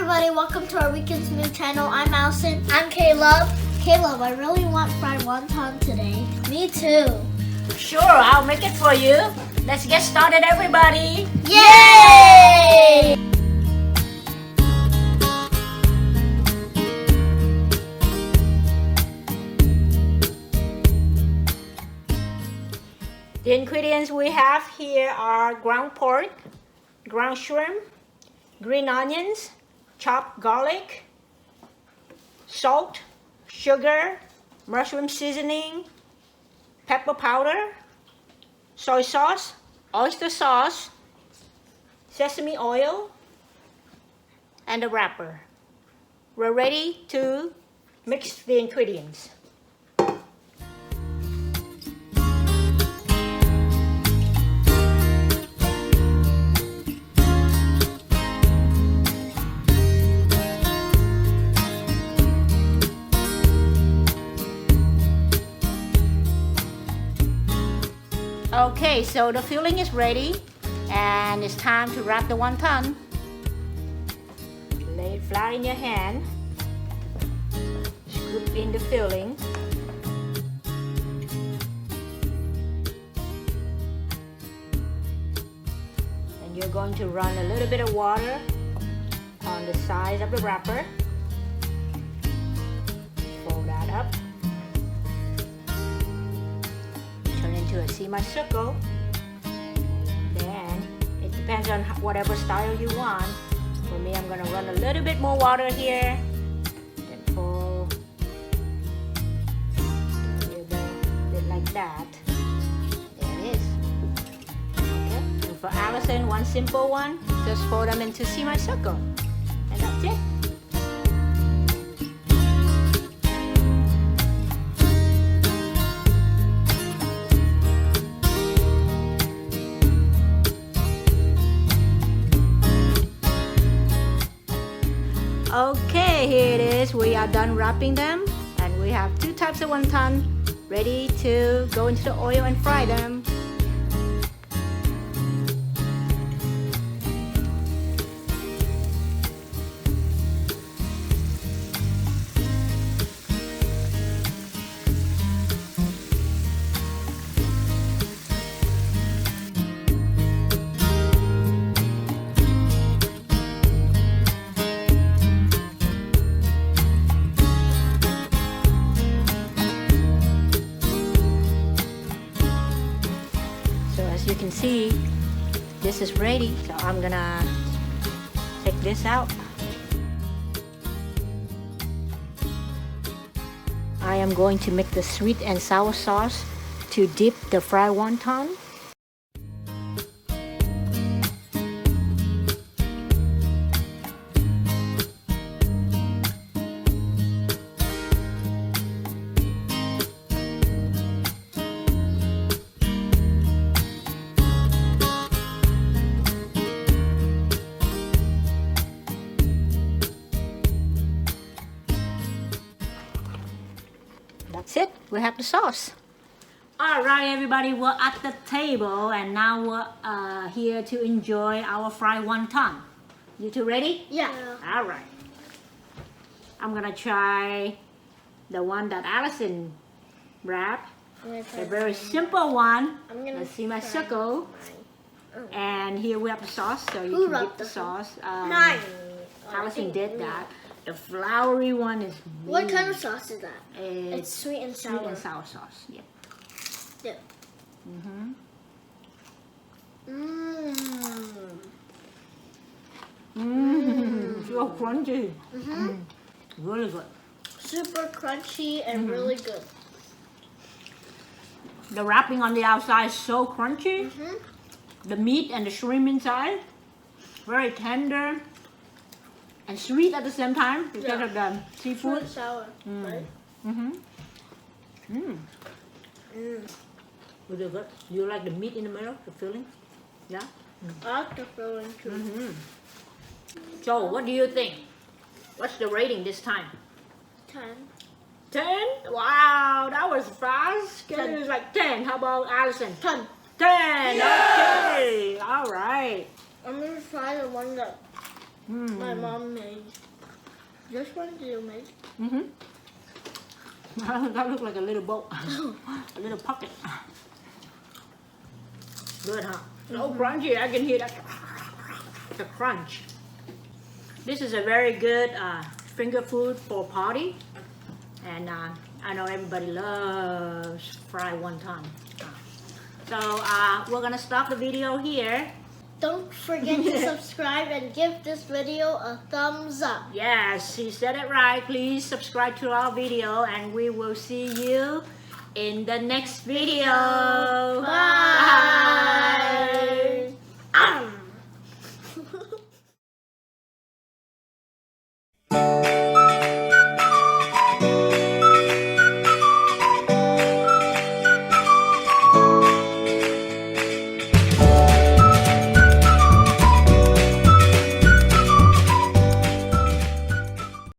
everybody, welcome to our Weekend Smooth channel. I'm Allison. I'm Caleb. Caleb, I really want fried wonton today. Me too. Sure, I'll make it for you. Let's get started, everybody. Yay! The ingredients we have here are ground pork, ground shrimp, green onions, chopped garlic, salt, sugar, mushroom seasoning, pepper powder, soy sauce, oyster sauce, sesame oil, and a wrapper. We're ready to mix the ingredients. Okay, so the filling is ready and it's time to wrap the wonton. Lay it flat in your hand. Scoop in the filling. And you're going to run a little bit of water on the sides of the wrapper. Fold that up. To a semicircle. Then it depends on whatever style you want. For me, I'm gonna run a little bit more water here. Then fold a bit like that. There it is. Okay. And for Allison, one simple one. Just fold them into semicircle, and that's it. Okay, here it is. We are done wrapping them, and we have two types of wonton ready to go into the oil and fry them. As you can see, this is ready, so I'm gonna take this out. I am going to make the sweet and sour sauce to dip the fried wonton. That's it, we have the sauce. Alright everybody, we're at the table and now we're here to enjoy our fried wonton. You two ready? Yeah. Alright. I'm gonna try the one that Allison wrapped. A very simple one. Let's see my circle. And here we have the sauce, so you can dip the sauce. Mine. Allison did that. The floury one is me. What kind of sauce is that? It's sweet and sour. Sweet and sour sauce. Yeah. Dip. So crunchy. Really good. Super crunchy and really good. The wrapping on the outside is so crunchy. The meat and the shrimp inside, very tender and sweet at the same time because of the seafood. Sweet and sour, right? Really good. Do you like the meat in the middle, the filling? Yeah? I like the filling too. So, what do you think? What's the rating this time? 10. 10? Wow, that was fast. It was like 10. How about Allison? 10. 10. Okay. All right. I'm gonna try the one that My mom made. This one did you make? That looks like a little boat. A little pocket. Good, huh? So crunchy. I can hear that. The crunch. This is a very good finger food for party. And I know everybody loves fried wonton. So we're gonna stop the video here. Don't forget to subscribe and give this video a thumbs up. Yes, he said it right. Please subscribe to our video and we will see you in the next video. Bye. Bye.